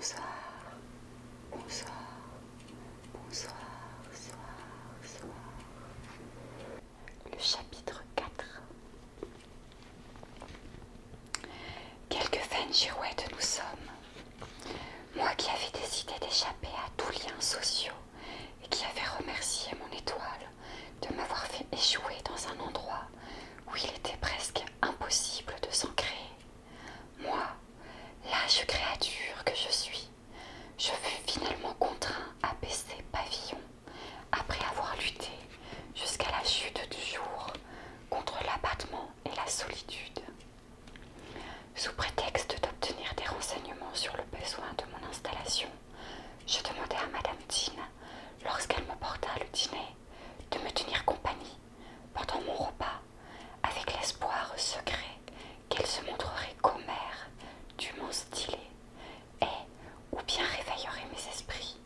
Bonsoir, bonsoir, bonsoir, soir. Le chapitre 4. Quelques vaines girouettes nous sommes. Moi qui avais décidé d'échapper à tous liens sociaux et qui avais remercié mon étoile de m'avoir fait échouer dans un endroit où il était presque impossible de s'ancrer. Moi, lâche créature que je suis, je fus finalement contraint à baisser pavillon après avoir lutté jusqu'à la chute du jour contre l'abattement et la solitude. Sous prétexte d'obtenir des renseignements sur le besoin de mon installation, je demandai à Madame Dean, lorsqu'elle me porta le dîner, de me tenir compagnie pendant mon repas, avec l'espoir secret qu'elle se montrerait commère, dûment stylée, et ou bien réveillerait mes esprits,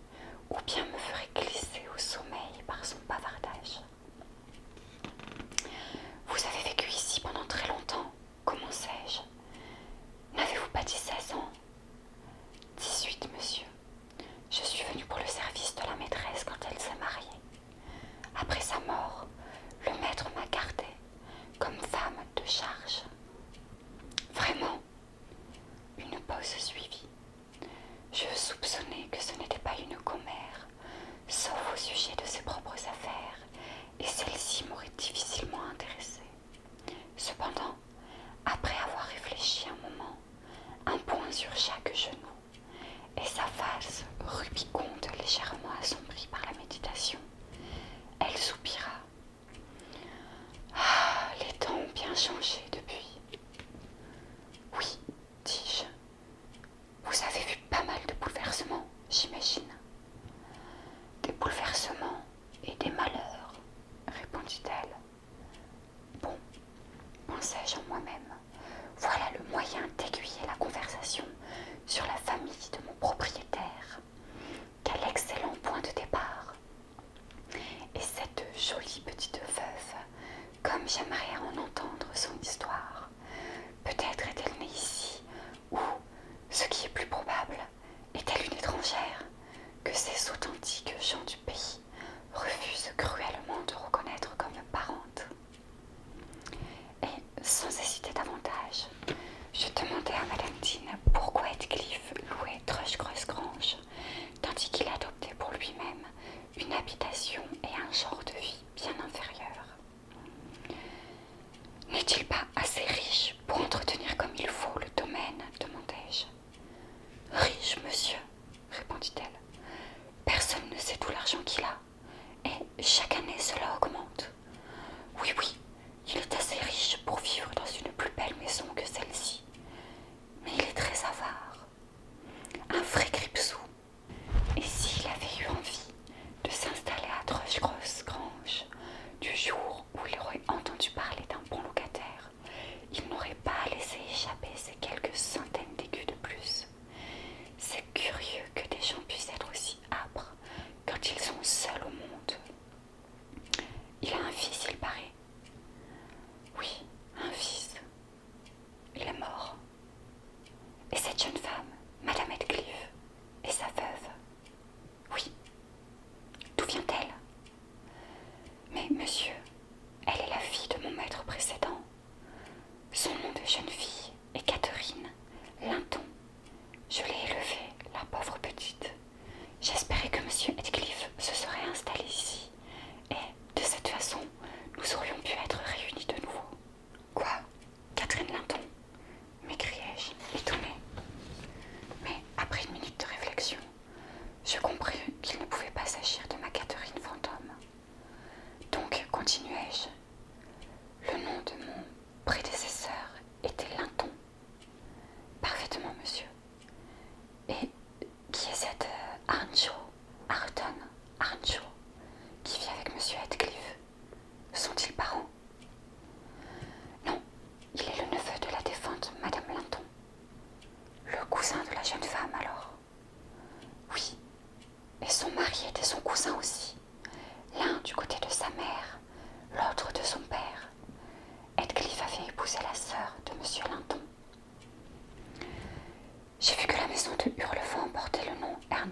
ou bien me ferait glisser au sommeil par son bavardage. Vous avez vécu ici pendant très longtemps, commençai-je. N'avez-vous pas 16 ans? 18, monsieur. Je suis venue pour le service de la maîtresse quand elle s'est mariée. Après sa mort, le maître m'a gardée comme femme de charge. Vraiment? Une pause suivit. Je soupçonnais que ce n'était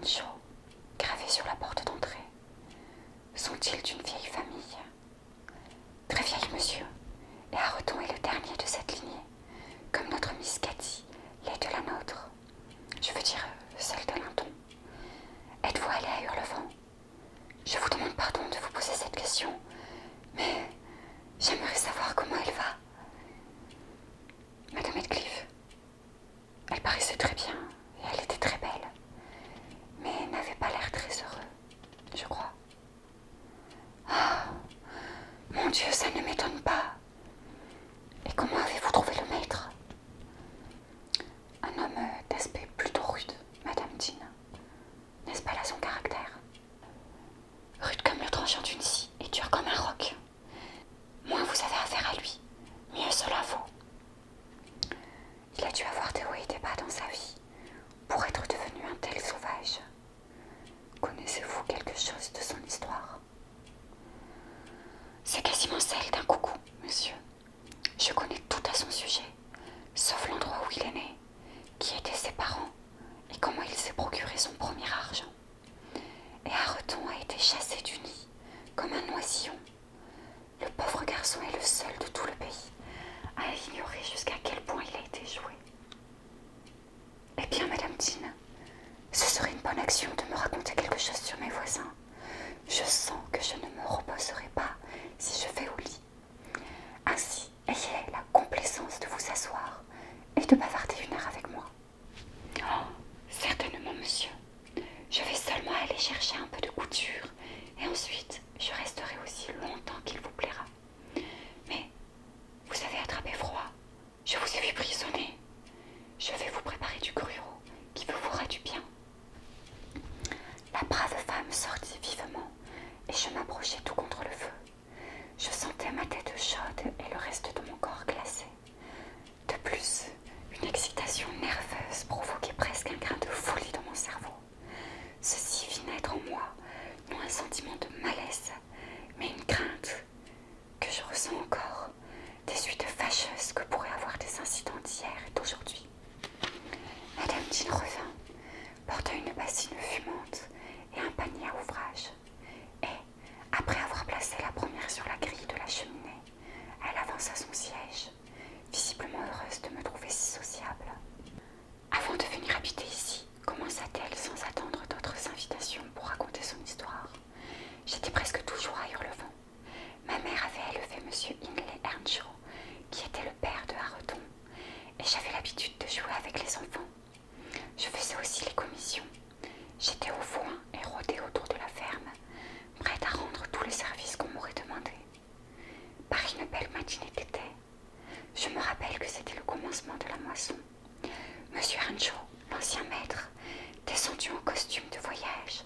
Earnshaw, gravés sur la porte d'entrée. Sont-ils d'une vieille famille? Très vieille, monsieur, et Hareton est le dernier de cette lignée, comme notre Miss Cathy l'est de la nôtre. Je veux dire, celle de Linton. Êtes-vous allé à Hurlevent? Je vous demande pardon de vous poser cette question, mais j'aimerais savoir comment elle va. Madame Heathcliff, elle paraissait très bien et elle était très belle, mais n'avait pas l'air très heureux, je crois. Ah, mon Dieu, ça ne m'étonne pas. Et comment avez-vous trouvé le maître? Un homme d'aspect plutôt rude, Madame Dean. N'est-ce pas là son caractère? Rude comme le tranchant d'une scie et dur comme un roc. Moins vous avez affaire à lui, mieux cela vaut. Il a dû avoir des hauts et des bas dans sa vie pour être devenu un tel sauvage. Connaissez-vous quelque chose de son histoire? C'est quasiment celle d'un coucou, monsieur. Je connais tout à son sujet, sauf l'endroit où il est né, qui étaient ses parents et comment il s'est procuré son premier argent. Et Hareton a été chassé du nid comme un oisillon. Le pauvre garçon est le seul de tout le pays à ignorer jusqu'à quel point il a été joué. Eh bien, Madame Dean, ce serait une bonne action de me raconter quelque chose sur mes voisins. Je sens que je ne me reposerai pas si je vais au lit. Ainsi, ayez la complaisance de vous asseoir et de bavarder une heure avec moi. Oh, certainement, monsieur. Je vais seulement aller chercher un peu de couture et ensuite je resterai aussi longtemps qu'il vous plaira. Mais vous avez attrapé froid. Je vous ai vu frissonner. Je vais vous préparer du gruau qui vous fera du bien. La brave femme sortit vivement et je m'approchai tout contre le feu. Je sentais ma tête chaude et le reste de mon corps glacé. De plus, une excitation nerveuse provoquait presque un grain de folie dans mon cerveau. Ceci fit naître en moi non un sentiment de malaise, mais une crainte que je ressens encore, des suites fâcheuses que pourraient avoir des incidents d'hier et d'aujourd'hui. Madame Dean revint, porta une bassine fumante et un panier à ouvrage, et, après avoir placé la première sur la grille de la cheminée, elle avança son siège, visiblement heureuse de me trouver si sociable. Avant de venir habiter ici, commença-t-elle sans attendre d'autres invitations pour raconter son histoire. J'étais presque toujours à Hurlevent. Ma mère avait élevé M. Hindley Earnshaw, qui était le père de Hareton, et j'avais l'habitude de jouer avec les enfants. Je faisais aussi les commissions. J'étais au foin et rôdais autour de la ferme, prête à rendre tous les services qu'on m'aurait demandé. Par une belle matinée d'été, je me rappelle que c'était le commencement de la moisson. M. Earnshaw, l'ancien maître, descendu en costume de voyage,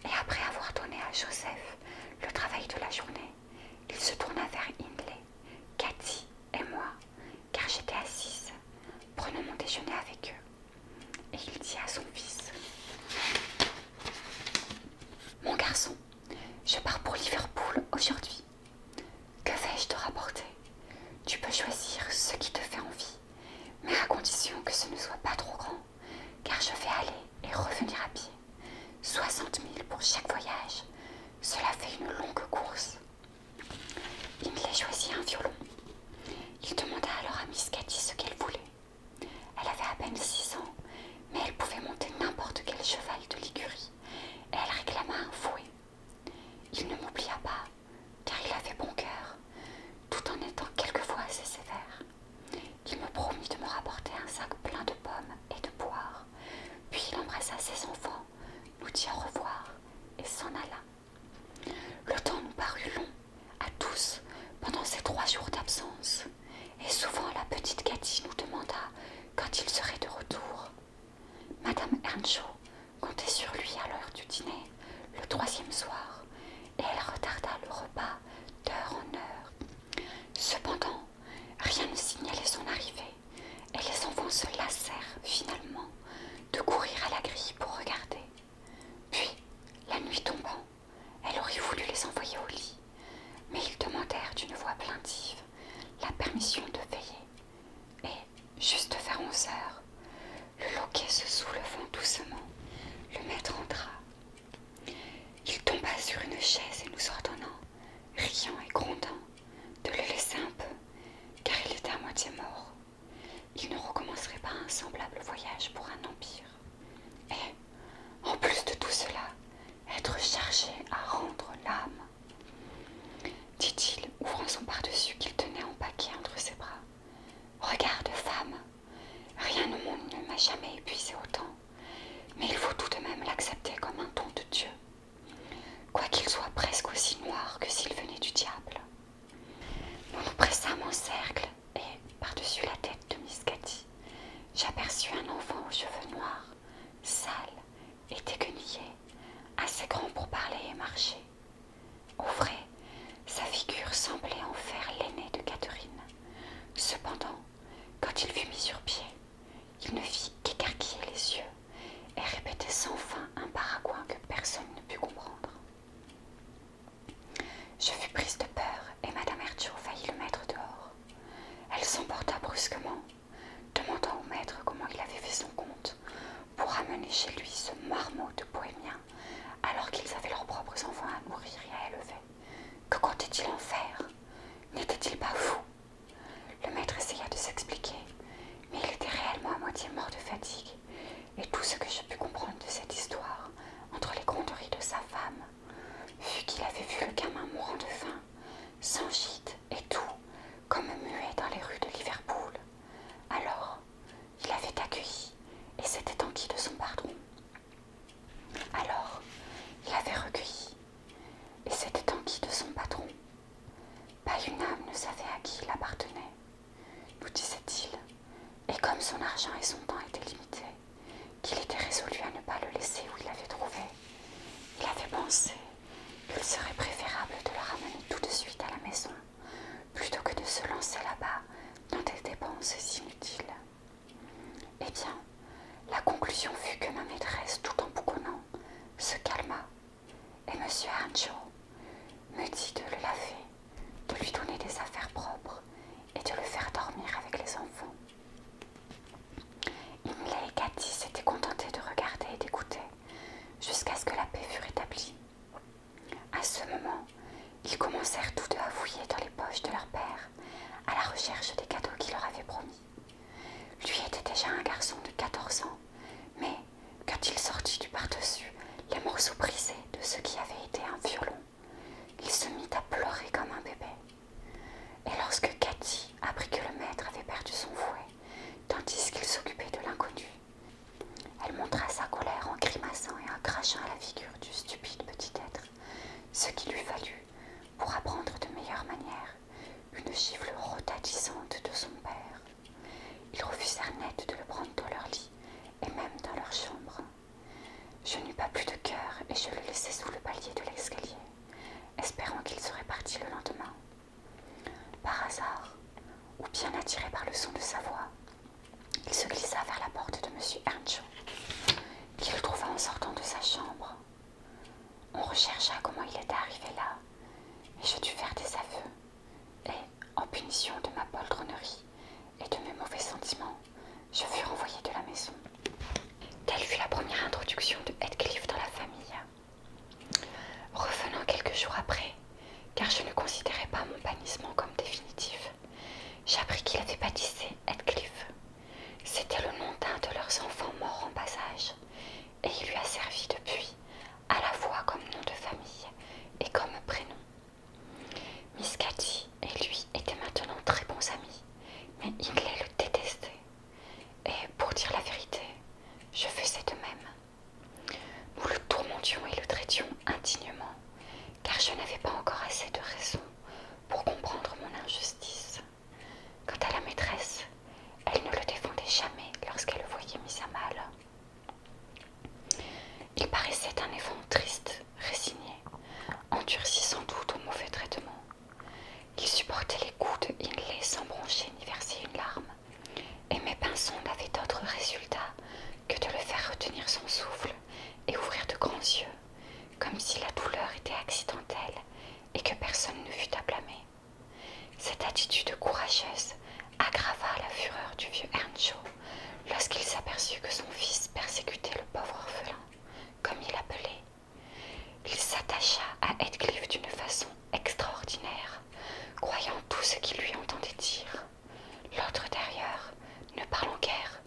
et après avoir donné à Joseph le travail de la journée, il se tourna vers Hindley, Cathy et moi, car j'étais assise, prenant mon déjeuner avec eux. Et il dit à son fils: « Mon garçon, je pars pour Liverpool aujourd'hui. Que vais-je te rapporter? Tu peux choisir ce qui te fait envie, mais à condition que ce ne soit pas trop grand, car je vais aller et revenir à pied. 60 000 pour chaque voyage, cela fait une longue course. » Hindley choisit un violon. Il demanda alors à Miss Cathy ce qu'elle voulait. Elle avait à peine 6 ans, mais elle pouvait monter n'importe quel cheval de l'écurie, et elle réclama un fouet. Il ne m'oublia pas, car il avait bon cœur, tout en étant quelquefois assez sévère. Il me promit de me rapporter un sac plein de pommes et de poires, puis il embrassa ses enfants, nous dit au revoir et s'en alla. Le temps nous parut long, à tous, pendant ces 3 jours d'absence, et souvent la petite Cathy nous demanda quand il serait de retour. Madame Earnshaw comptait sur lui à l'heure du dîner, le 3e soir, et elle retarda le repas d'heure en heure. Cependant, rien ne signalait son arrivée, et les enfants se lassèrent finalement de courir à la grille pour regarder. Puis, la nuit tombant, elle aurait voulu les envoyer au lit, mais ils demandèrent d'une voix plaintive la permission de veiller. Et, juste vers 11 heures, le loquet se soulevant doucement, le maître chez lui ce marmot de bohémien, alors qu'ils avaient leurs propres enfants à nourrir et à élever? Que comptait-il en faire? N'était-il pas fou? Le maître essaya de s'expliquer, mais il était réellement à moitié mort de fatigue, et tout ce que je pus comprendre de cette histoire, entre les gronderies de sa femme, fut qu'il avait vu le gamin mourant de faim, sans gîte et tout, comme muet dans les rues de Liverpool. Alors, il avait accueilli et s'était enquis de son pardon. Alors, il avait recueilli et s'était enquis de son patron. Pas une âme ne savait à qui il appartenait, nous disait-il, et comme son argent et son temps étaient limités, qu'il était résolu à ne pas le laisser où il l'avait trouvé, il avait pensé qu'il serait préférable de le ramener tout de suite à la maison, plutôt que de se lancer là-bas dans des dépenses inutiles. Eh bien, la conclusion fut que ma maîtresse, tout en bougonnant, se calma, et M. Earnshaw me dit de le laver, de lui donner des affaires propres et de le faire dormir avec les enfants. Hindley et Cathy s'étaient contentés de regarder et d'écouter jusqu'à ce que la paix fût rétablie. À ce moment, ils commencèrent tous deux à fouiller dans les poches de leur père à la recherche des cadeaux qu'il leur avait promis. Lui était déjà un garçon de 14 ans, mais quand il sortit du par-dessus les morceaux brisés de ce qui avait été un violon, il se mit à pleurer comme un bébé. Et lorsque Cathy apprit que le maître avait perdu son fouet, tandis qu'il s'occupait de l'inconnu, elle montra sa colère en grimaçant et en crachant à la figure du stupide petit être, ce qui lui fallut, pour apprendre de meilleure manière, une gifle retentissante de son père. Ils refusèrent net de le prendre dans leur lit et même dans leur chambre. Je n'eus pas plus de cœur et je le laissai sous le palier de l'escalier, espérant qu'il serait parti le lendemain. Par hasard, ou bien attiré par le son de sa voix, il se glissa vers la porte de M. Earnshaw, qu'il trouva en sortant de sa chambre. On rechercha comment il était arrivé là, et je dus faire des aveux, et, en punition de ma poltronnerie et de mes mauvais sentiments, je fus renvoyé de la maison. Telle fut la première introduction de Heathcliff dans la famille. Revenant quelques jours après, car je ne considérais pas mon bannissement comme définitif, j'appris qu'il avait baptisé Heathcliff. C'était le nom d'un de leurs enfants morts en bas âge, et il lui a servi depuis, à la fois comme nom de famille et comme prénom. Miss Cathy et lui étaient maintenant très bons amis, mais Hindley le détestait, et pour dire la vérité, je faisais de même. Nous le tourmentions et le traitions indignement, car je n'avais pas encore assez de raison pour comprendre mon injustice. Quant à la maîtresse, elle ne le défendait jamais lorsqu'elle le voyait mis à mal. Il paraissait un enfant triste, résigné, endurci sans doute au mauvais traitement. Il supportait les coups de Hindley sans broncher ni verser une larme, et mes pinceaux n'avaient d'autre résultat que de le faire retenir son souffle et ouvrir de grands yeux, comme si la douleur était accidentelle et que personne ne fût à blâmer. Cette attitude courageuse aggrava la fureur du vieux Earnshaw lorsqu'il s'aperçut que son fils persécutait le pauvre orphelin, comme il l'appelait. Il s'attacha à Heathcliff d'une façon extraordinaire, croyant tout ce qu'il lui entendait dire. L'autre d'ailleurs, ne parlant guère,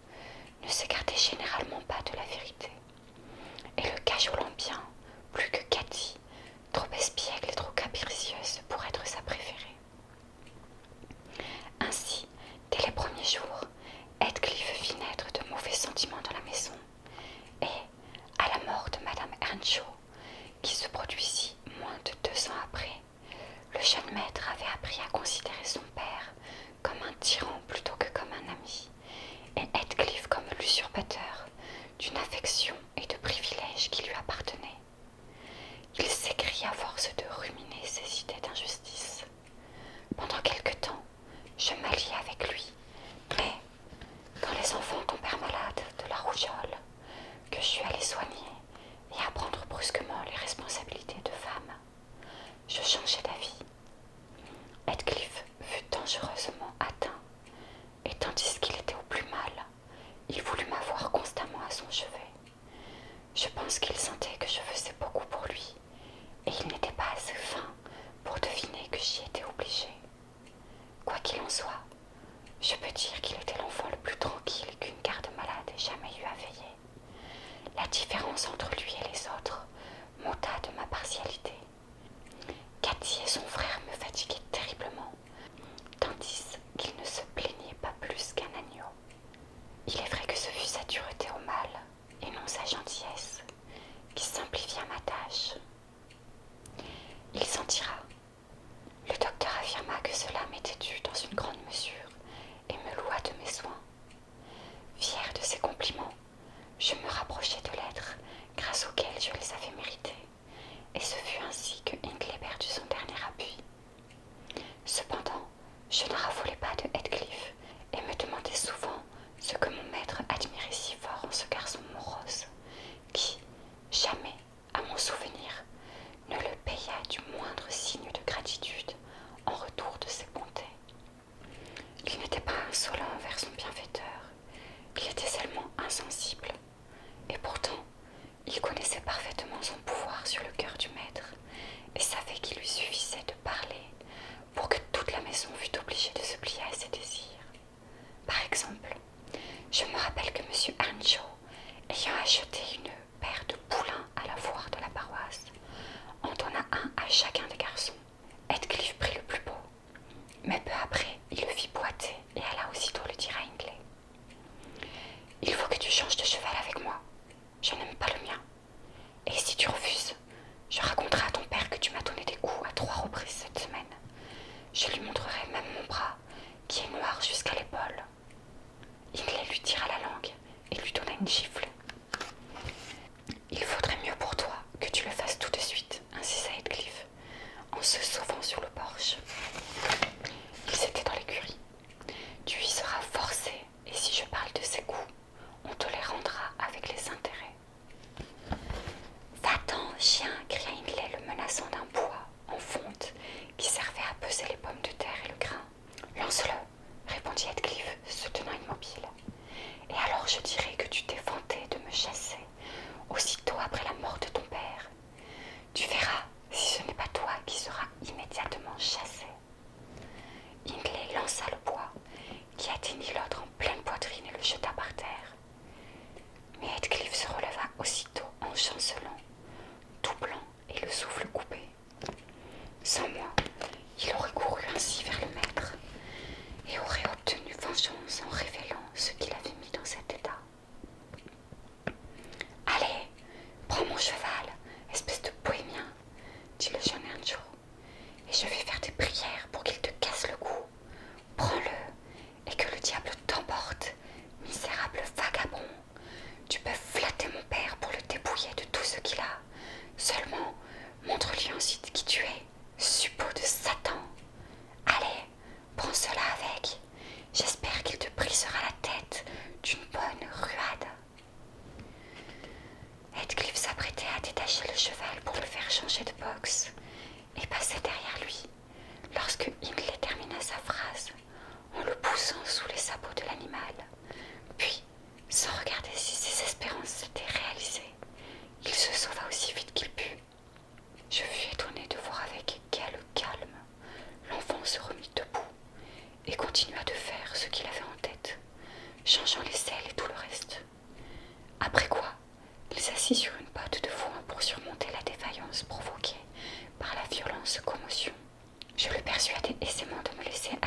ne s'écartait généralement pas de la vérité, et le cajolant bien, plus que Cathy, trop espiègle et trop capricieuse pour être sa préférée. Ainsi, dès les premiers jours, Heathcliff fit naître de mauvais sentiments dans la maison, et, à la mort de Madame Earnshaw, qui se produisit moins de 2 ans après, le jeune maître avait appris à considérer son père comme un tyran plutôt que comme un ami, et Heathcliff comme l'usurpateur d'une affection et de privilèges qui lui appartenaient. Il s'écria à force de ruminer ses idées d'injustice. Pendant quelque temps, je m'alliai avec lui, mais quand les enfants tombèrent malades de la rougeole, que je suis allée soigner et apprendre brusquement les responsabilités de femme, je changeai d'avis. Heathcliff fut dangereusement atteint, et tandis qu'il était au plus mal, il voulut m'avoir constamment silence entre lui et les autres m'ôta de ma partialité. Cathy et son frère me fatiguaient terriblement, tandis qu'ils ne se plaignaient pas plus qu'un agneau. Il est vrai que ce fut sa dureté au mal, et non sa gentillesse, qui simplifia ma tâche. Il s'en tira. Le docteur affirma que cela m'était dû dans une grande mesure, et me loua de mes soins. Fier de ses compliments, je me rapprochai de l'être grâce auquel je les avais mérités, et ce fut ainsi que Hindley perdit son dernier appui. Cependant, je ne raffolais pas de Heathcliff, et me demandais souvent ce que mon maître admirait si fort en ce garçon morose, qui, jamais, à mon souvenir, ne le paya du moindre signe de gratitude en retour de ses bontés. Il n'était pas insolent envers son bienfaiteur, il était seulement insensible, et pourtant il connaissait parfaitement son pouvoir sur le cœur du maître, et savait qu'il lui suffisait de parler pour que toute la maison fût obligée de se plier à ses désirs. Par exemple, je me rappelle que M. Earnshaw, ayant acheté une paire de poulains à la foire de la paroisse, en donna un à chacun des garçons. Heathcliff prit le plus beau, mais peu après il le fit boiter et alla aussitôt le dire à Hindley. « Il faut que tu changes de cheval avec moi, je n'aime pas le mien, et si tu refuses, je raconterai à ton père que tu m'as donné des coups à 3 reprises cette semaine. Je lui montrerai même mon bras, qui est noir jusqu'à l'épaule. » Hindley lui tira la langue et lui donna une gifle. « Il faudrait mieux pour toi que tu le fasses tout de suite, insista Heathcliff, en se sauvant sur le porche. Ils étaient dans l'écurie. « Tu y seras forcé, et si je parle de ces coups, on te les rendra avec les intérêts. »« Va-t'en, chien !» cria Hindley, le menaçant d'un poids en fonte qui servait à peser les pommes de terre et le grain. « Lance-le !» répondit Heathcliff, se tenant immobile. « Et alors je dirai que tu t'es vanté de me chasser aussitôt après la mort de ton père. Tu verras si ce n'est pas toi qui seras immédiatement chassé. » Hindley lança le bois, qui atteignit l'autre en pleine poitrine et le jeta par terre. Mais Heathcliff se releva aussitôt en chancelant, tout blanc et le souffle coupé. Sans moi, il aurait couru ainsi vers le maître et aurait obtenu vengeance en révélant ce qu'il avait mis dans cet état. « Allez, prends mon cheval, espèce de bohémien, dit le jeune Earnshaw, et je vais faire des prières pour qu'il te casse le cou. Prends-le, et que le diable t'emporte, misérable vagabond. Tu peux flatter mon père pour le dépouiller de tout ce qu'il a. Seulement, montre-lui ensuite qui tu es, suppôt de Satan. Allez, prends cela avec. J'espère qu'il te brisera la tête d'une bonne ruade. » Heathcliff s'apprêtait à détacher le cheval pour le faire changer de boxe et passait derrière lui, lorsque Hindley termina sa phrase en le poussant sous les sabots de l'animal. Puis, sans regarder si ses espérances s'étaient réalisées, il se sauva aussi vite qu'il put. Je fus étonné de voir avec quel calme l'enfant se remit debout et continua de faire ce qu'il avait en tête, changeant les selles et tout le reste. Après quoi, il s'assit sur une botte de foin pour surmonter la défaillance provoquée par la violente commotion. Je le persuadai aisément de me laisser